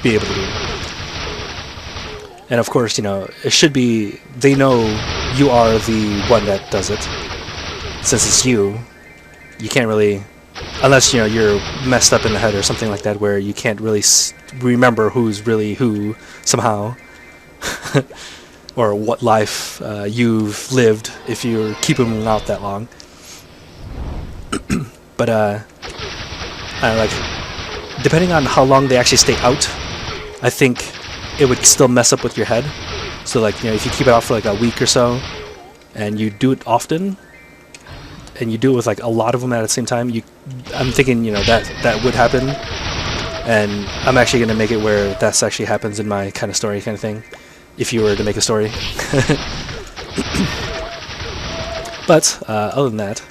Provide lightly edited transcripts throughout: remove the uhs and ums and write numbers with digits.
be able to do. And of course, you know, it should be, they know you are the one that does it. Since it's you, you can't really, unless, you know, you're messed up in the head or something like that, where you can't really remember who's really who somehow, or what life you've lived if you're keeping them out that long. But like, depending on how long they actually stay out, I think it would still mess up with your head. So like, you know, if you keep it out for like a week or so, and you do it often, and you do it with like a lot of them at the same time, I'm thinking, you know, that would happen. And I'm actually going to make it where that's actually happens in my kind of story kind of thing, if you were to make a story. But other than that,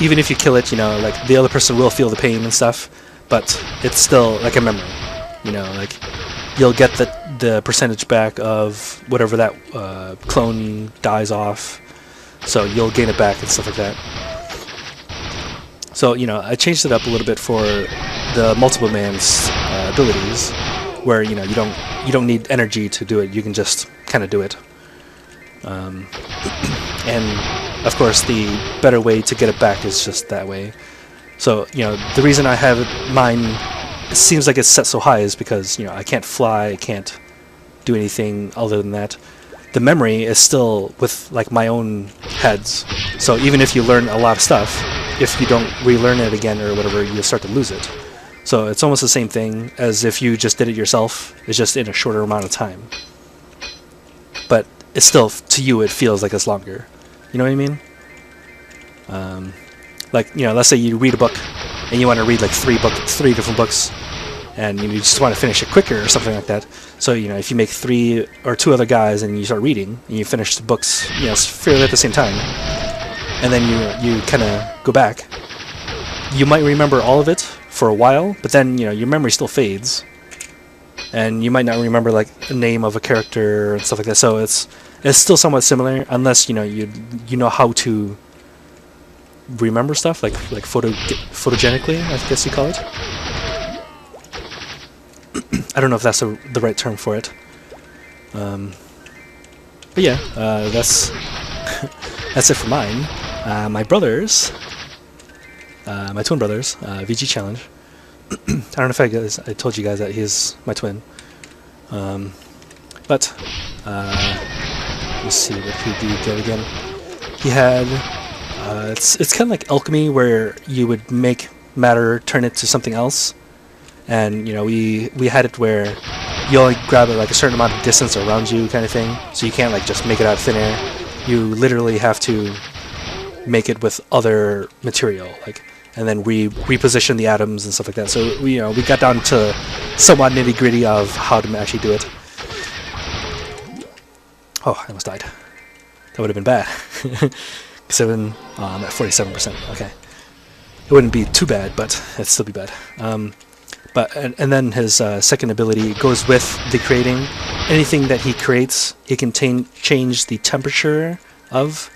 even if you kill it, you know, like the other person will feel the pain and stuff, but it's still like a memory, you know, like you'll get the percentage back of whatever that clone dies off, so you'll gain it back and stuff like that. So, you know, I changed it up a little bit for the multiple man's abilities, where, you know, you don't need energy to do it, you can just kind of do it. And of course the better way to get it back is just that way. So, you know, the reason I have mine, it seems like it's set so high, is because, you know, I can't fly, I can't do anything other than that. The memory is still with like my own heads, so even if you learn a lot of stuff, if you don't relearn it again or whatever, you start to lose it. So it's almost the same thing as if you just did it yourself, it's just in a shorter amount of time. But it's still, to you, it feels like it's longer. You know what I mean? Like, you know, let's say you read a book and you want to read like three different books, and you just want to finish it quicker or something like that. So, you know, if you make 3 or 2 other guys and you start reading and you finish the books, you know, fairly at the same time, and then you kind of go back, you might remember all of it for a while, but then, you know, your memory still fades, and you might not remember like the name of a character and stuff like that. So it's still somewhat similar, unless, you know, you know how to remember stuff, like photogenically, I guess you call it. I don't know if that's the right term for it. But yeah, that's that's it for mine. My brothers, my twin brothers, VG Challenge. I don't know if I told you guys that he's my twin. But let's see what he did again. He had it's kind of like alchemy, where you would make matter, turn it to something else. And, you know, we had it where you only grab it like a certain amount of distance around you, kind of thing. So you can't like just make it out of thin air. You literally have to make it with other material, like, and then reposition the atoms and stuff like that. So we got down to somewhat nitty gritty of how to actually do it. Oh, I almost died. That would have been bad. I'm at 47%. Okay, it wouldn't be too bad, but it'd still be bad. But and then his second ability goes with the creating. Anything that he creates, he can change the temperature of.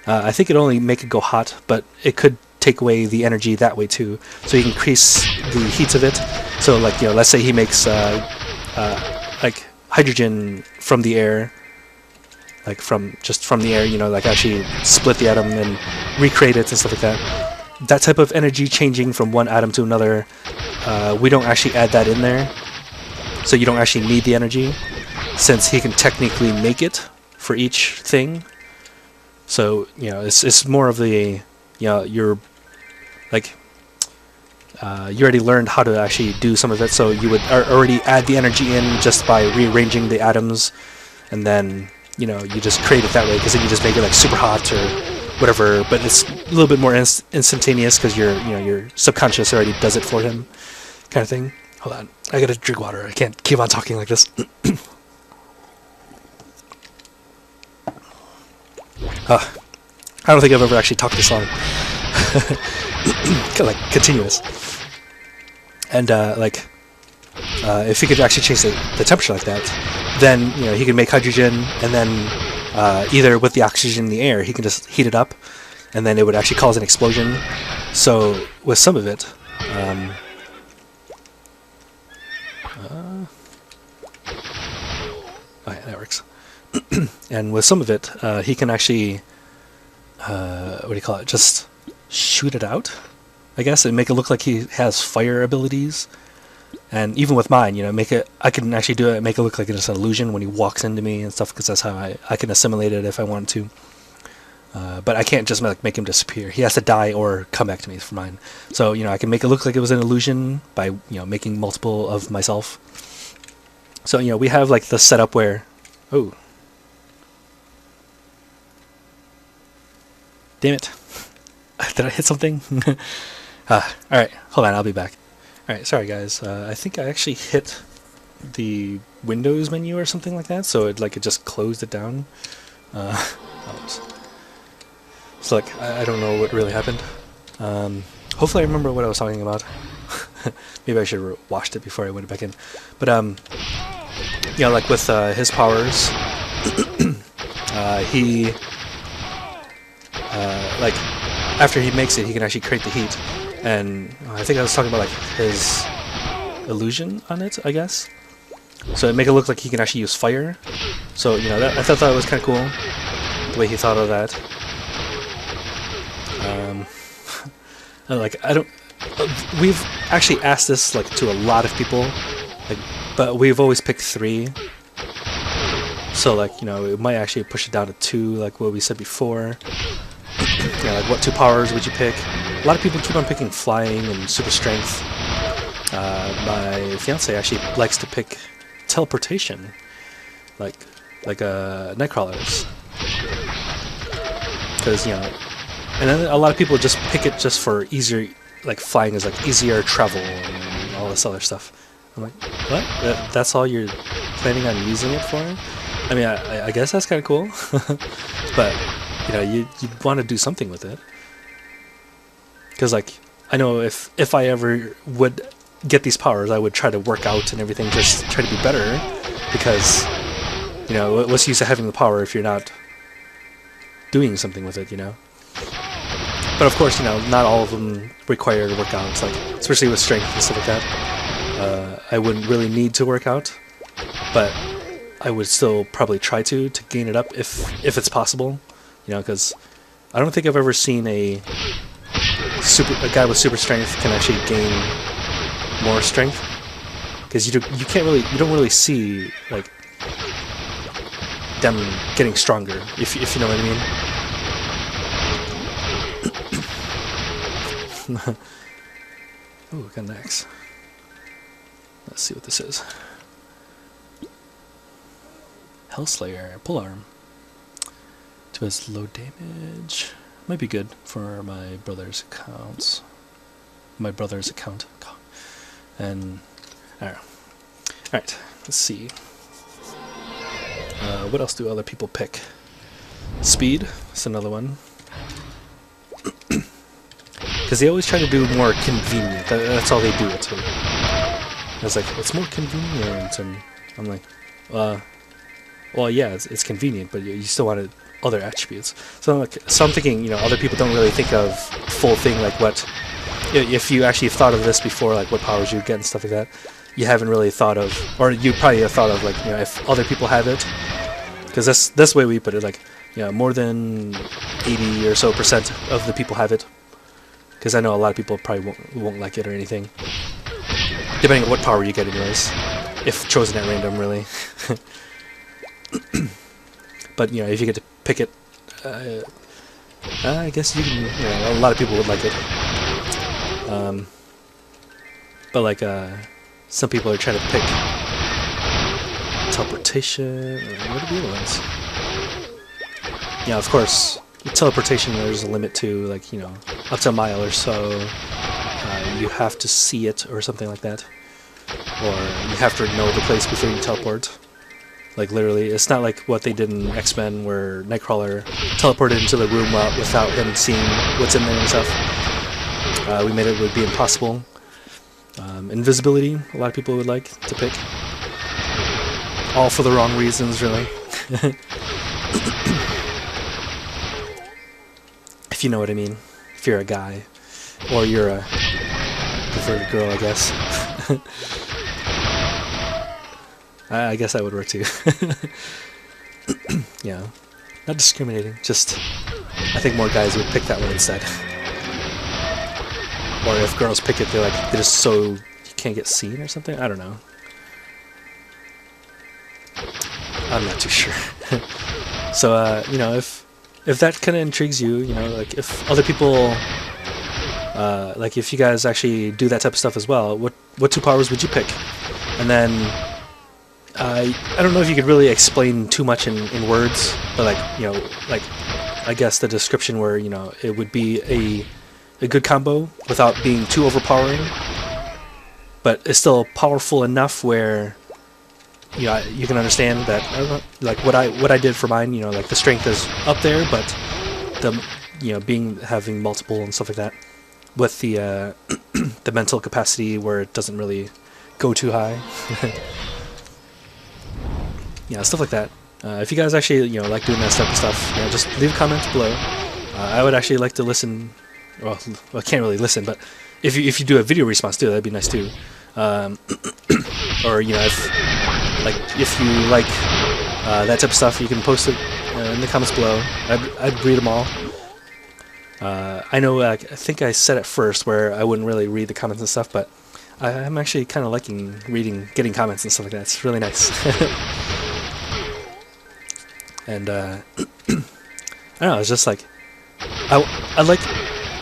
I think it only make it go hot, but it could take away the energy that way too. So you can increase the heat of it. So, like, you know, let's say he makes like hydrogen from the air, like from the air. You know, like actually split the atom and recreate it and stuff like that. That type of energy changing from one atom to another, we don't actually add that in there, so you don't actually need the energy, since he can technically make it for each thing. So, you know, it's more of the, you know, you're like you already learned how to actually do some of it, so you would already add the energy in just by rearranging the atoms, and then, you know, you just create it that way, because then you just make it like super hot or whatever, but it's a little bit more instantaneous, because your subconscious already does it for him, kind of thing. Hold on, I gotta drink water. I can't keep on talking like this. I don't think I've ever actually talked this long. Kind of like continuous. And like, if he could actually change the temperature like that, then, you know, he could make hydrogen, and then either with the oxygen in the air, he can just heat it up, and then it would actually cause an explosion. So with some of it, Okay, that works. And with some of it, he can actually, what do you call it? Just shoot it out, I guess, and make it look like he has fire abilities. And even with mine, you know, I can actually do it, make it look like it's an illusion when he walks into me and stuff, because that's how I can assimilate it if I want to. But I can't just make him disappear. He has to die or come back to me for mine. So, you know, I can make it look like it was an illusion by, you know, making multiple of myself. So, you know, we have like the setup where, oh, damn it, did I hit something? Alright, hold on, I'll be back. Alright, sorry guys, I think I actually hit the Windows menu or something like that, so it just closed it down. So like, I don't know what really happened. Hopefully I remember what I was talking about. Maybe I should have watched it before I went back in. But, you know, like with his powers, he, like, after he makes it, he can actually create the heat. And I think I was talking about, like, his illusion on it, I guess. So it make it look like he can actually use fire. So, you know, I thought that was kind of cool, the way he thought of that. Like, we've actually asked this, like, to a lot of people, like, but we've always picked 3. So, like, you know, it might actually push it down to 2, like what we said before. You know, like, what 2 powers would you pick? A lot of people keep on picking flying and super strength. My fiance actually likes to pick teleportation, like Nightcrawlers, because, you know. And then a lot of people just pick it just for easier, like flying is like easier travel and all this other stuff. I'm like, what? That's all you're planning on using it for? I mean, I guess that's kind of cool, but you know, you want to do something with it. Because like, I know if I ever would get these powers, I would try to work out and everything, just try to be better. Because, you know, what's the use of having the power if you're not doing something with it, you know? But of course, you know, not all of them require workouts, like, especially with strength and stuff like that. I wouldn't really need to work out, but I would still probably try to gain it up if it's possible, you know, because I don't think I've ever seen a guy with super strength can actually gain more strength, because you don't really see like them getting stronger, if you know what I mean. Ooh, got an axe. Let's see what this is. Hellslayer, polearm. To his low damage. Might be good for my brother's accounts. My brother's account. And, I don't know. Alright, let's see. What else do other people pick? Speed, that's another one. Because they always try to do more convenient. That's all they do it to. It's like, it's more convenient, and I'm like, well, yeah, it's convenient, but you still wanted other attributes. So I'm thinking, you know, other people don't really think of full thing, like what, if you actually thought of this before, like what powers you get and stuff like that, you haven't really thought of, or you probably have thought of, like, you know, if other people have it, because that's the way we put it, like, you know, more than 80% or so of the people have it. Because I know a lot of people probably won't like it or anything. Depending on what power you get anyways. If chosen at random, really. But, you know, if you get to pick it, I guess you can, you know, a lot of people would like it. But, like, some people are trying to pick teleportation, or what are the other ones? Yeah, of course, with teleportation there's a limit to, like, you know, up to a mile or so. You have to see it or something like that. Or you have to know the place before you teleport. Like, literally, it's not like what they did in X-Men where Nightcrawler teleported into the room without him seeing what's in there and stuff. We made it would be impossible. Invisibility, a lot of people would like to pick. All for the wrong reasons, really. If you know what I mean. If you're a guy. Or you're a perverted girl, I guess. I guess that would work too. Yeah, not discriminating, just I think more guys would pick that one instead. Or if girls pick it, they're just so you can't get seen or something. I don't know. I'm not too sure. So you know, if that kind of intrigues you, you know, like if other people, like if you guys actually do that type of stuff as well, what 2 powers would you pick? And then I don't know if you could really explain too much in words, but like, you know, like I guess the description where, you know, it would be a good combo without being too overpowering, but it's still powerful enough where, you know, you can understand that. I don't know, like what I did for mine, you know, like the strength is up there, but the, you know, having multiple and stuff like that, with the the mental capacity where it doesn't really go too high. Yeah, stuff like that. If you guys actually, you know, like doing that type of stuff, you know, just leave comments below. I would actually like to listen. Well, I can't really listen, but if you do a video response too, that'd be nice too. Or you know, if you like that type of stuff, you can post it in the comments below. I'd read them all. I know, I think I said it first where I wouldn't really read the comments and stuff, but I'm actually kind of liking getting comments and stuff like that. It's really nice. And I don't know, it's just like I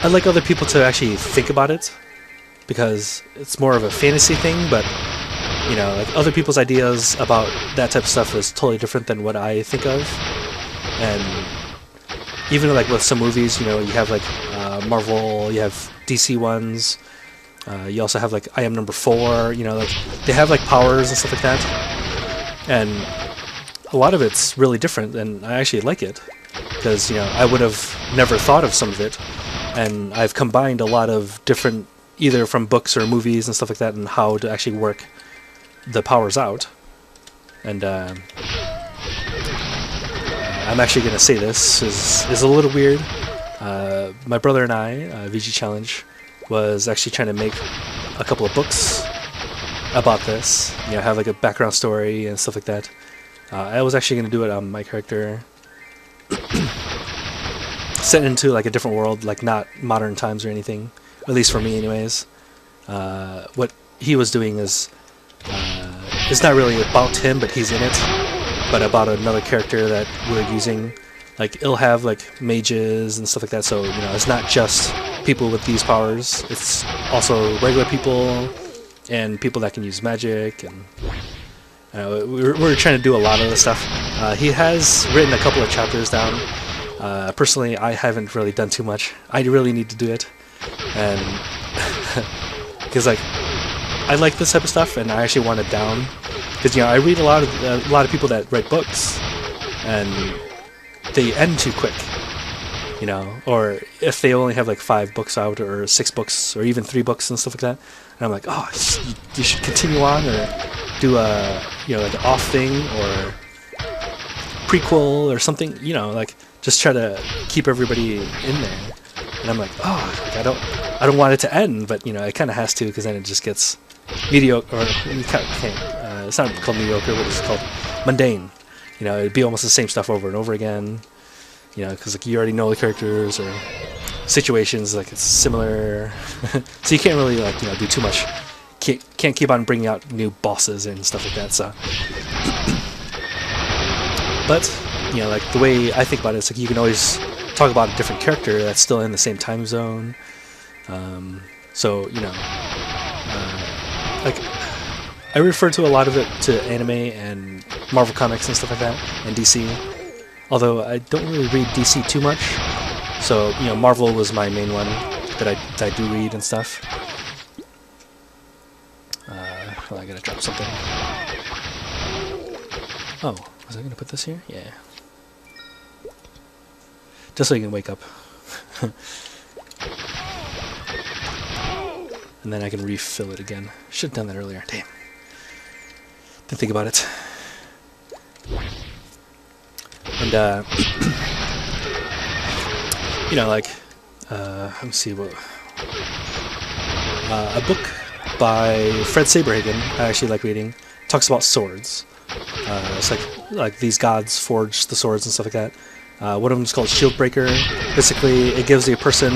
like other people to actually think about it, because it's more of a fantasy thing, but you know, like other people's ideas about that type of stuff is totally different than what I think of. And even like with some movies, you know, you have like Marvel, you have DC ones, you also have like I Am Number 4, you know, like they have like powers and stuff like that, and a lot of it's really different, and I actually like it because, you know, I would have never thought of some of it, and I've combined a lot of different, either from books or movies and stuff like that, and how to actually work the powers out. And I'm actually going to say this is a little weird. My brother and I, VG Challenge, was actually trying to make a couple of books about this, you know, have like a background story and stuff like that. I was actually going to do it on my character, set into like a different world, like not modern times or anything, at least for me anyways. What he was doing is it's not really about him, but he's in it, but about another character that we're using. Like it'll have like mages and stuff like that, so, you know, it's not just people with these powers, it's also regular people and people that can use magic, and we're trying to do a lot of this stuff. He has written a couple of chapters down. Personally, I haven't really done too much. I really need to do it, and because like I like this type of stuff, and I actually want it down. Because, you know, I read a lot of people that write books, and they end too quick. You know, or if they only have like 5 books out, or 6 books, or even 3 books and stuff like that, and I'm like, oh, you should continue on, or do a, you know, like an off thing, or prequel or something, you know, like just try to keep everybody in there. And I'm like, oh, like, I don't want it to end, but, you know, it kind of has to, because then it just gets mediocre, or it's not called mediocre, but it's called mundane. You know, it'd be almost the same stuff over and over again, you know, because like you already know the characters or situations, like it's similar. So you can't really, like, you know, do too much. Can't keep on bringing out new bosses and stuff like that. So, but, you know, like the way I think about it is like you can always talk about a different character that's still in the same time zone. So, you know, like I refer to a lot of it to anime and Marvel Comics and stuff like that, and DC. Although I don't really read DC too much, so, you know, Marvel was my main one that I do read and stuff. Well, I gotta drop something. Oh, was I gonna put this here? Yeah. Just so you can wake up. And then I can refill it again. Should have done that earlier. Damn. Didn't think about it. And, you know, like, let me see what... a book by Fred Saberhagen, I actually like reading, talks about swords. It's like these gods forge the swords and stuff like that. One of them is called Shield Breaker. Basically, it gives a person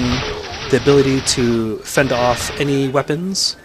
the ability to fend off any weapons